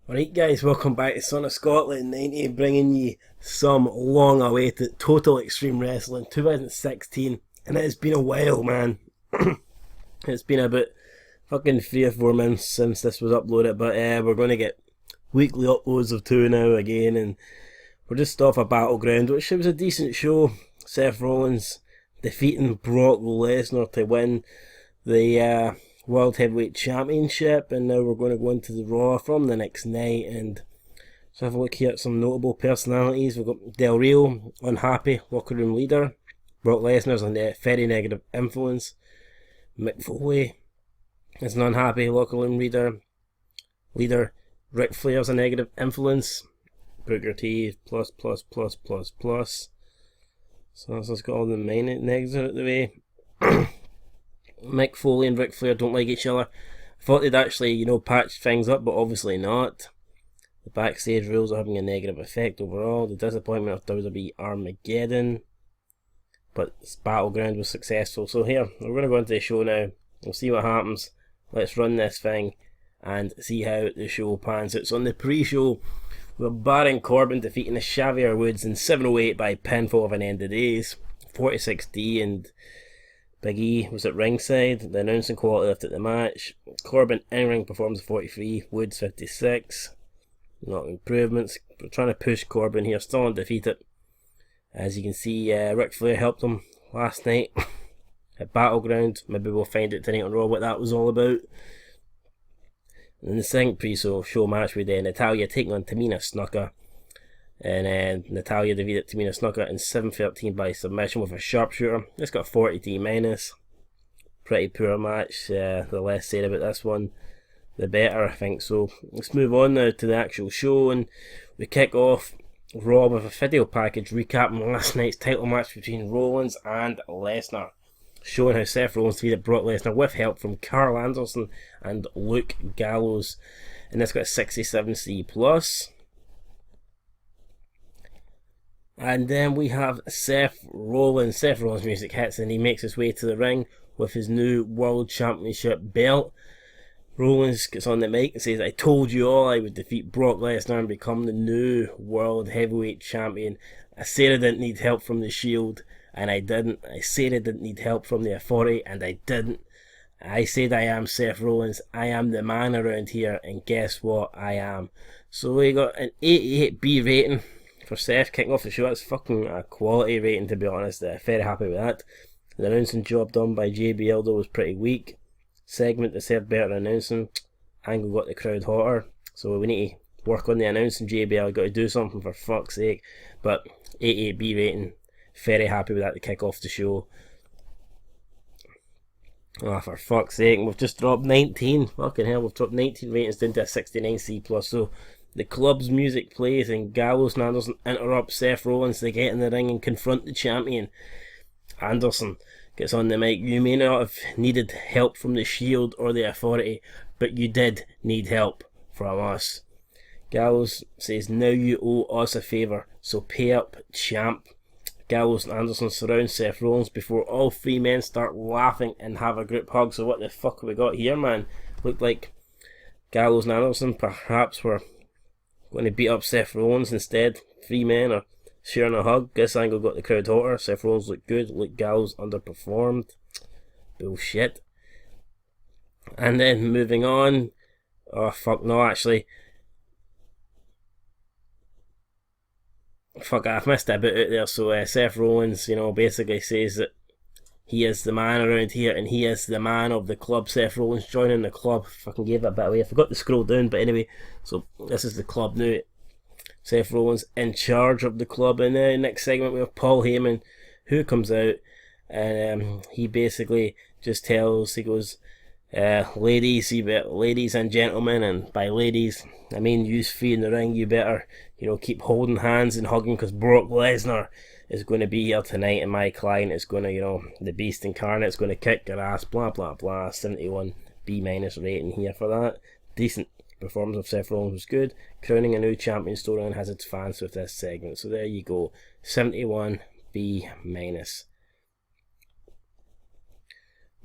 Alright guys, welcome back to Son of Scotland 90, bringing you some long-awaited Total Extreme Wrestling 2016, and it has been a while, man. It's been about fucking 3 or 4 months since this was uploaded, but we're going to get weekly uploads of 2 now again, and we're just off a Battleground, which was a decent show. Seth Rolllins defeating Brock Lesnar to win the World Heavyweight Championship, and now we're going to go into the Raw from the next night and so have a look here at some notable personalities. We've got Del Rio, unhappy locker room leader. Brock Lesnar's a very negative influence. Mick Foley is an unhappy locker room leader. Ric Flair's a negative influence. Booker T plus. So let's just got all the main negatives out of the way. Mick Foley and Ric Flair don't like each other. I thought they'd actually, patch things up, but obviously not. The backstage rules are having a negative effect overall. The disappointment of WWE Armageddon. But this Battleground was successful. So here, we're going to go into the show now. We'll see what happens. Let's run this thing and see how the show pans out. So on the pre-show, we're Baron Corbin defeating the Xavier Woods in 708 by pinfall of an end of days. 46D and Big E was at ringside. The announcing quality lifted the match. Corbin in-ring performs 43, Woods 56. Not improvements. We're trying to push Corbin here, still undefeated. As you can see, Ric Flair helped him last night at Battleground. Maybe we'll find out tonight on Raw what that was all about. And in the second pre-show match with Natalya taking on Tamina Snuka. And Natalya defeated Tamina Snuka in 7:13 by submission with a sharpshooter. It's got 40 minus. Pretty poor match. The less said about this one, the better, I think. So let's move on now to the actual show, and we kick off Raw with a video package recapping last night's title match between Rollins and Lesnar, showing how Seth Rollins defeated Brock Lesnar with help from Carl Anderson and Luke Gallows, and this got a 67C plus. And then we have Seth Rollins. Seth Rollins' music hits and he makes his way to the ring with his new World Championship belt. Rollins gets on the mic and says, "I told you all I would defeat Brock Lesnar and become the new World Heavyweight Champion. I said I didn't need help from the Shield, and I didn't. I said I didn't need help from the Authority, and I didn't. I said I am Seth Rollins. I am the man around here, and guess what? I am." So we got an 88B rating for Seth kicking off the show. That's fucking a quality rating, to be honest. Very happy with that. The announcing job done by JBL though was pretty weak. Segment deserved better announcing. Angle got the crowd hotter. So we need to work on the announcing. JBL got to do something, for fuck's sake. But 88B rating. Very happy with that to kick off the show. Oh, for fuck's sake. We've just dropped 19. Fucking hell, we've dropped 19 ratings down to a 69C plus. So the club's music plays and Gallows and Anderson interrupt Seth Rollins to get in the ring and confront the champion. Anderson gets on the mic. "You may not have needed help from the Shield or the Authority, but you did need help from us." Gallows says, "Now you owe us a favour, so pay up, champ." Gallows and Anderson surround Seth Rollins before all three men start laughing and have a group hug. So what the fuck have we got here, man? Looked like Gallows and Anderson perhaps were going to beat up Seth Rollins instead. 3 men are sharing a hug. This angle got the crowd hotter. Seth Rollins looked good. Luke Gallows underperformed. Bullshit. And then moving on. Oh fuck no, actually. Fuck, I've missed a bit out there. So Seth Rollins, basically says that he is the man around here and he is the man of the club. Seth Rollins joining the club. Fucking gave it a bit away. I forgot to scroll down, but anyway, so this is the club now. Seth Rollins in charge of the club. And next segment we have Paul Heyman, who comes out and he basically just he goes, ladies and gentlemen, and by ladies I mean you three in the ring, you better keep holding hands and hugging, because Brock Lesnar is going to be here tonight and my client is going to, the beast incarnate is going to kick your ass, blah blah blah. 71 B minus rating here for that. Decent performance of Seth Rollins was good. Crowning a new champion storyline has its fans with this segment. So there you go. 71 B minus.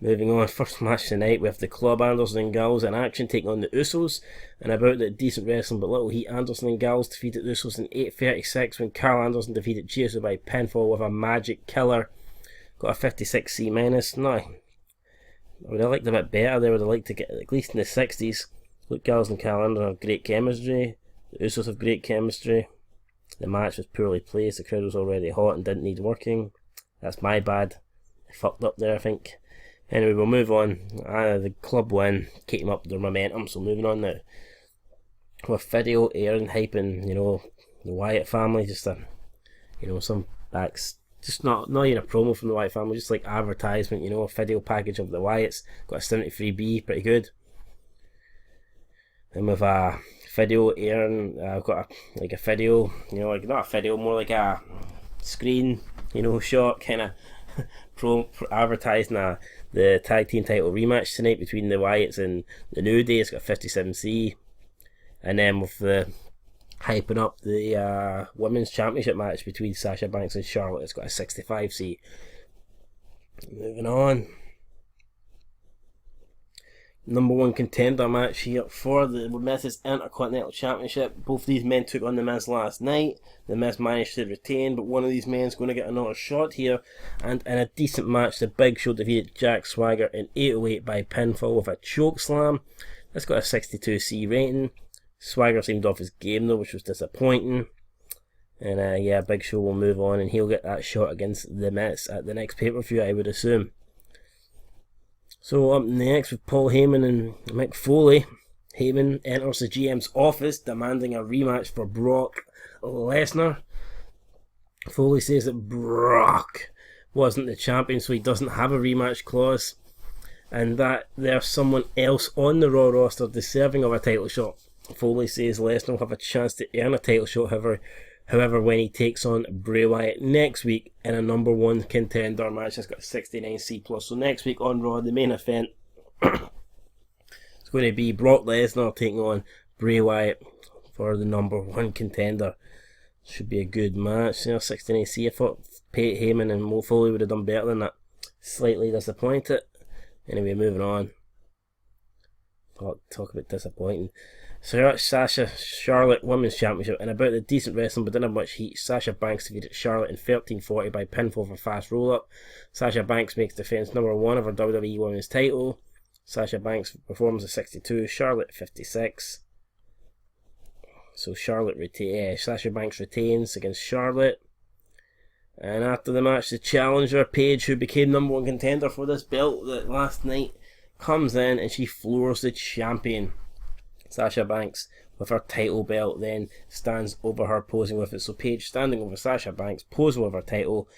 Moving on, first match tonight, we have the Club Anderson and Gallows in action taking on the Usos. And about the decent wrestling but little heat, Anderson and Gallows defeated the Usos in 8:36 when Carl Anderson defeated Jey by pinfall with a magic killer. Got a 56C minus. No, I would have liked a bit better. They would have liked to get at least in the 60s. Look, Gallows and Carl Anderson have great chemistry. The Usos have great chemistry. The match was poorly placed. The crowd was already hot and didn't need working. That's my bad. I fucked up there, I think. Anyway, we'll move on. The club win, keeping up their momentum. So moving on now. With video airing, hyping, the Wyatt family, just some backs, just not even a promo from the Wyatt family, just like advertisement, a video package of the Wyatts. Got a 73B, pretty good. And with a video airing, I've got a video, not a video, more like a screen, shot, kind of advertising the tag team title rematch tonight between the Wyatts and the New Day. It's got 57C. And then with the hyping up the women's championship match between Sasha Banks and Charlotte, it's got a 65C. Moving on. Number one contender match here for the Women's Intercontinental Championship. Both these men took on the Miz last night. The Miz managed to retain, but one of these men's going to get another shot here. And in a decent match, the Big Show defeated Jack Swagger in 808 by pinfall with a choke slam. That's got a 62C rating. Swagger seemed off his game though, which was disappointing. And Big Show will move on and he'll get that shot against the Miz at the next pay-per-view, I would assume. So up next with Paul Heyman and Mick Foley. Heyman enters the GM's office demanding a rematch for Brock Lesnar. Foley says that Brock wasn't the champion, so he doesn't have a rematch clause, and that there's someone else on the Raw roster deserving of a title shot. Foley says Lesnar will have a chance to earn a title shot, however, when he takes on Bray Wyatt next week in a number one contender match. That's got 69C+. So next week on Raw, the main event, it's going to be Brock Lesnar taking on Bray Wyatt for the number one contender. Should be a good match. 69C. I thought Heyman and Mo Foley would have done better than that. Slightly disappointed. Anyway, moving on. Talk about disappointing. Sasha Charlotte Women's Championship, and about the decent wrestling but didn't have much heat. Sasha Banks defeated Charlotte in 13:40 by pinfall for fast roll-up. Sasha Banks makes defense number one of her WWE Women's title. Sasha Banks performs at 62, Charlotte at 56. So Sasha Banks retains against Charlotte. And after the match, the challenger, Paige, who became number one contender for this belt last night, comes in and she floors the champion. Sasha Banks with her title belt then stands over her posing with it. So Paige standing over Sasha Banks, posing with her title,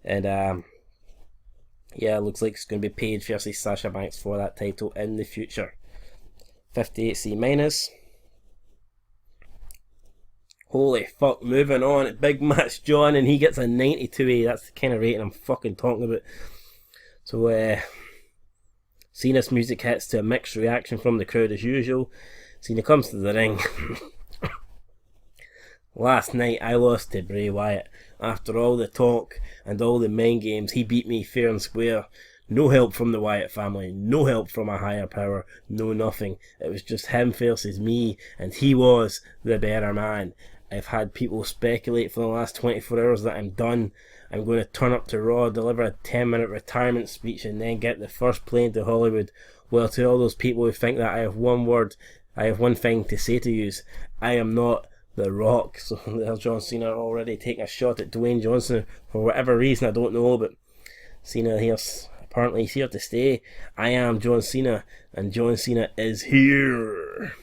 and it looks like it's going to be Paige versus Sasha Banks for that title in the future. 58C minus. Holy fuck, moving on. Big match John, and he gets a 92A. That's the kind of rating I'm fucking talking about. So Cena's music hits to a mixed reaction from the crowd as usual. Cena comes to the ring. Last night I lost to Bray Wyatt. After all the talk and all the mind games, he beat me fair and square. No help from the Wyatt family, no help from a higher power, no nothing. It was just him versus me, and he was the better man. I've had people speculate for the last 24 hours that I'm done. I'm going to turn up to Raw, deliver a 10-minute retirement speech, and then get the first plane to Hollywood. Well, to all those people who think that I have one thing to say to you. I am not The Rock. So there's John Cena already taking a shot at Dwayne Johnson for whatever reason, I don't know, but Cena apparently he's here to stay. I am John Cena, and John Cena is here.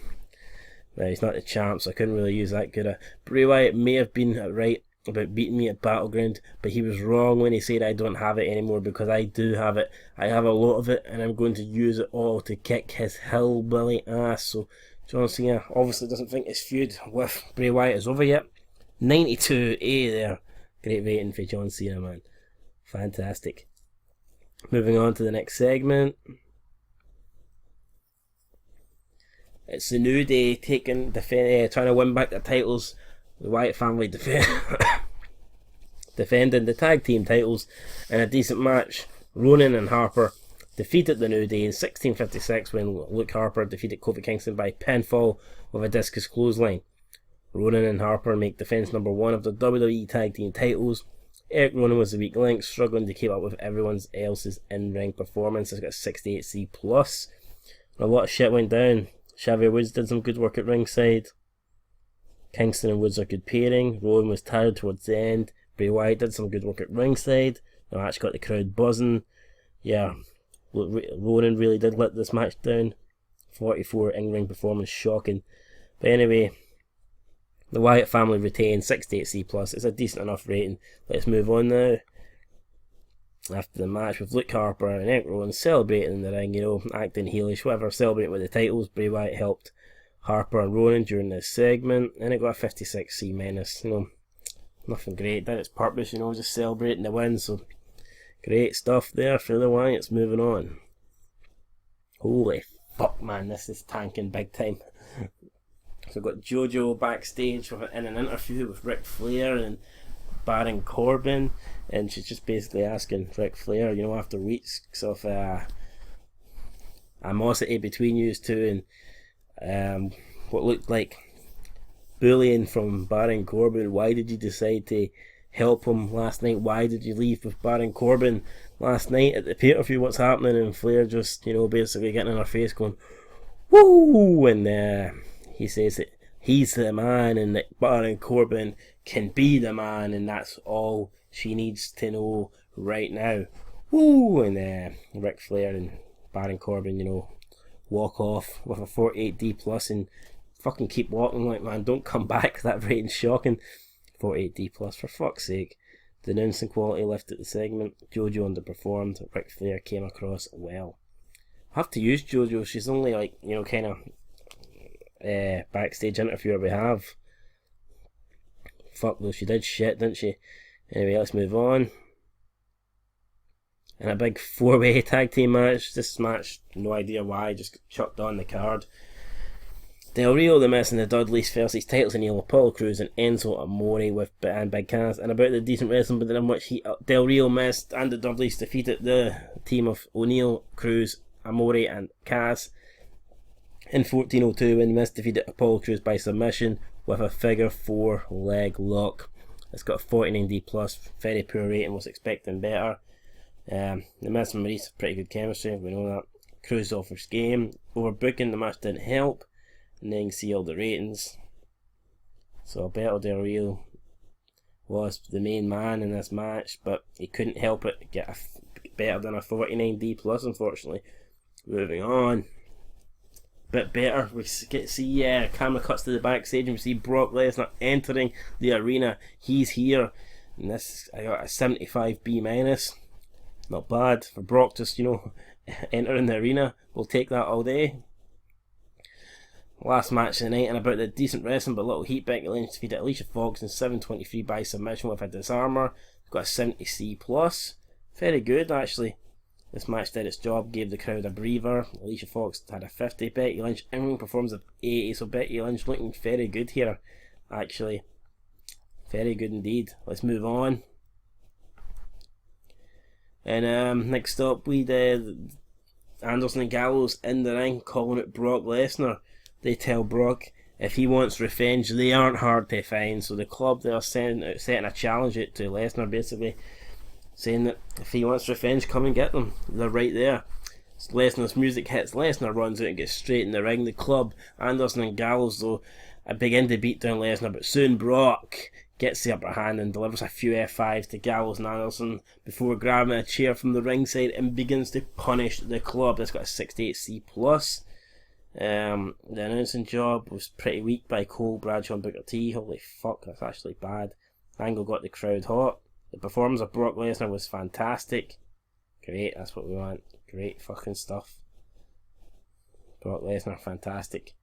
Now, he's not the champ, so I couldn't really use that good. Bray Wyatt may have been right about beating me at Battleground, but he was wrong when he said I don't have it anymore, because I do have it. I have a lot of it, and I'm going to use it all to kick his hillbilly ass. So John Cena obviously doesn't think his feud with Bray Wyatt is over yet. 92A there. Great rating for John Cena, man. Fantastic. Moving on to the next segment. It's the New Day trying to win back their titles. The Wyatt family defending the tag team titles in a decent match. Ronan and Harper defeated the New Day in 1656 when Luke Harper defeated Kofi Kingston by pinfall with a discus clothesline. Ronan and Harper make defense number 1 of the WWE Tag Team titles. Eric Ronan was the weak link, struggling to keep up with everyone else's in-ring performance. He's got a 68C+. A lot of shit went down. Xavier Woods did some good work at ringside. Kingston and Woods are good pairing. Rowan was tired towards the end. Bray Wyatt did some good work at ringside. The match got the crowd buzzing. Yeah, Ronan really did let this match down. 44 in-ring performance, shocking. But anyway, the Wyatt family retained 68C+. It's a decent enough rating. Let's move on now. After the match with Luke Harper and Eric Rowan celebrating in the ring, acting heelish, whatever, celebrating with the titles. Bray Wyatt helped Harper and Ronan during this segment, and it got a 56C-. Nothing great, did its purpose, just celebrating the win, so great stuff there for the Wyatts. Moving on. Holy fuck, man, this is tanking big time. So we've got JoJo backstage in an interview with Ric Flair and Baron Corbin, and she's just basically asking Ric Flair, after weeks of animosity between you two and what looked like bullying from Baron Corbin, why did you decide to help him last night? Why did you leave with Baron Corbin last night at the pay-per-view? What's happening? And Flair just, basically getting in her face going, woo! And he says that he's the man and that Baron Corbin can be the man, and that's all she needs to know right now. Woo! And Ric Flair and Baron Corbin, walk off with a 48D+ and fucking keep walking. Like, man, don't come back. That rating's shocking. 48D+, for fuck's sake. The announcing quality lifted the segment. JoJo underperformed. Ric Flair came across well. I have to use JoJo. She's only kind of backstage interviewer we have. Fuck though, she did shit, didn't she? Anyway, let's move on. And a big 4-way tag team match. This match, no idea why, just chucked on the card. Del Rio, The Miz and the Dudleys versus Titles and Apollo Crews and Enzo Amore and Big Cass. And about the decent wrestling, but then in which Del Rio, Miz and the Dudleys defeated the team of O'Neil, Crews, Amore and Cass in 1402 when Miz defeated Apollo Crews by submission with a figure 4 leg lock. It's got a 49D+, very poor rating, was expecting better. The Miz and Maurice have pretty good chemistry, we know that. Crews offers game. Overbooking, the match didn't help. And then you can see all the ratings. So Alberto Del Rio was the main man in this match, but he couldn't help it get better than a 49D+, unfortunately. Moving on. Bit better. We get see camera cuts to the backstage and we see Brock Lesnar entering the arena. He's here, and this I got a 75B-. Not bad for Brock, just entering the arena. We'll take that all day. Last match of the night, and about the decent wrestling but little heat. Becky Lynch defeated Alicia Fox in 7:23 by submission with a disarmer. Got a 70C+. Very good actually. This match did its job, gave the crowd a breather. Alicia Fox had a 50. Becky Lynch in-ring performs of 80, so Becky Lynch looking very good here, actually. Very good indeed. Let's move on. And next up, we did Anderson and Gallows in the ring, calling it Brock Lesnar. They tell Brock if he wants revenge, they aren't hard to find. So the club, they are setting a challenge to Lesnar, basically, saying that if he wants revenge, come and get them. They're right there. So Lesnar's music hits. Lesnar runs out and gets straight in the ring. The club, Anderson and Gallows, though, begin to beat down Lesnar, but soon Brock gets the upper hand and delivers a few F5s to Gallows and Anderson before grabbing a chair from the ringside and begins to punish the club. That's got a 68C+. The announcing job was pretty weak by Cole, Bradshaw and Booker T. Holy fuck, that's actually bad. Angle got the crowd hot. The performance of Brock Lesnar was fantastic. Great, that's what we want. Great fucking stuff. Brock Lesnar, fantastic.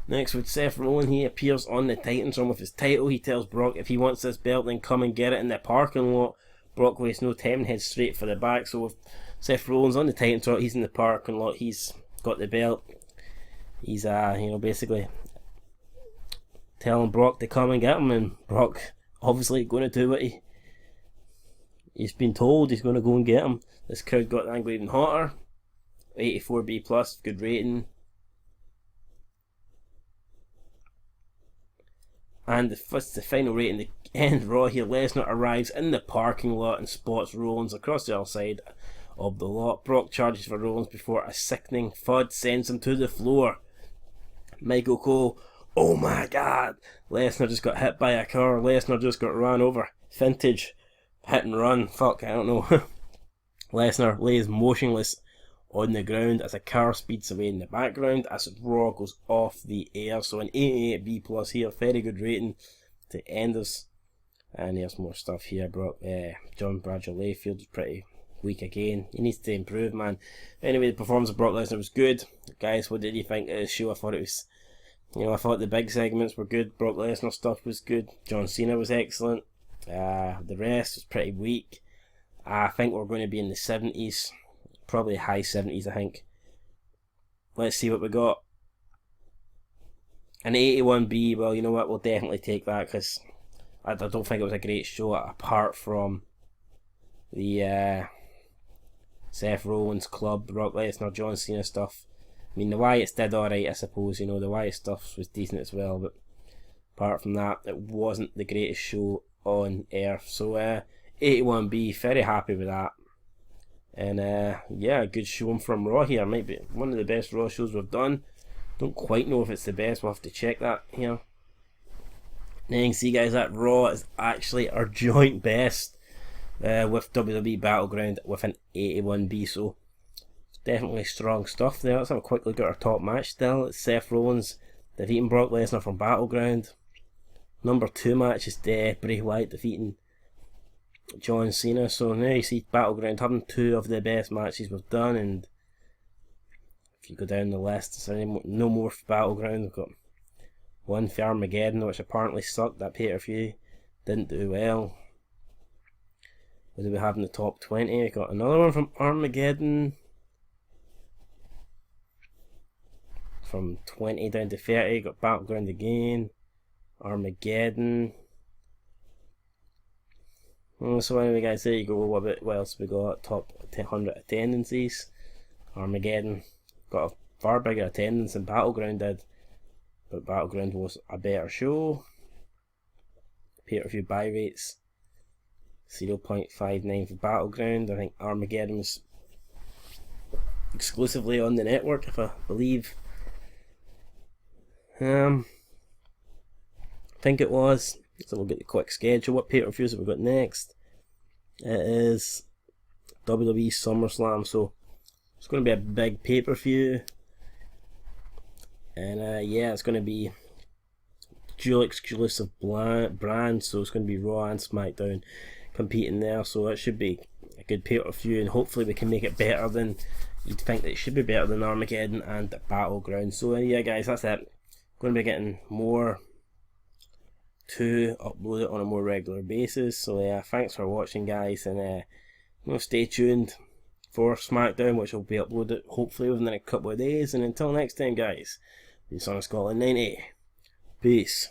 Next with Seth Rolllins, he appears on the Titans run with his title. He tells Brock if he wants this belt, then come and get it in the parking lot. Brock wastes no time and heads straight for the back. So with Seth Rollins on the Titans run, he's in the parking lot. He's got the belt. He's basically telling Brock to come and get him, and Brock obviously going to do what he's been told he's going to go and get him. This crowd got the angle even hotter. 84B plus, good rating. And the final rating, the end Raw here. Lesnar arrives in the parking lot and spots Rollins across the other side of the lot. Brock charges for Rollins before a sickening thud sends him to the floor. Michael Cole, oh my god, Lesnar just got hit by a car. Lesnar just got run over. Vintage hit and run. Fuck, I don't know. Lesnar lays motionless on the ground as a car speeds away in the background as Raw goes off the air. So an 88B plus here, very good rating to end us. And there's more stuff here. John Bradshaw Layfield is pretty weak again. He needs to improve, man. Anyway, the performance of Brock Lesnar was good. Guys, what did you think of the show? I thought it was, I thought the big segments were good. Brock Lesnar stuff was good. John Cena was excellent. The rest was pretty weak. I think we're going to be in the 70s. Probably high 70s, I think. Let's see what we got. An 81B, well, you know what, we'll definitely take that, because I don't think it was a great show, apart from the Seth Rollins club, Brock Lesnar, John Cena stuff. I mean, the Wyatts did alright, I suppose, the Wyatt stuff was decent as well, but apart from that, it wasn't the greatest show on earth. So, 81B, very happy with that. And yeah, a good showing from Raw here. Might be one of the best Raw shows we've done. Don't quite know if it's the best, we'll have to check that here. Now you can see, guys, that Raw is actually our joint best with WWE Battleground with an 81B, so definitely strong stuff there. Let's have a quick look at our top match still. It's Seth Rollins defeating Brock Lesnar from Battleground. Number 2 match is Bray Wyatt defeating John Cena. So now you see Battleground having 2 of the best matches we've done, and if you go down the list, there's no more for Battleground. We've got one for Armageddon, which apparently sucked. That pay-per-view didn't do well. What do we have in the top 20? We got another one from Armageddon. From 20 down to 30, got Battleground again. Armageddon. So anyway, guys, there you go. What else we got? Top 100 attendances. Armageddon got a far bigger attendance than Battleground did, but Battleground was a better show. Pay-per-view buy rates 0.59 for Battleground. I think Armageddon was exclusively on the network, if I believe. I think it was. So we'll get the quick schedule. What pay-per-views have we got next? It is WWE SummerSlam, so it's going to be a big pay-per-view. And yeah, it's going to be dual exclusive brand, so it's going to be Raw and SmackDown competing there, so it should be a good pay-per-view, and hopefully we can make it better than you'd think that it should be, better than Armageddon and Battleground. So yeah, guys, that's it. Going to be getting more to upload it on a more regular basis. So yeah, thanks for watching, guys, and stay tuned for SmackDown, which will be uploaded hopefully within a couple of days. And until next time, guys, this is Scotland 90. Peace.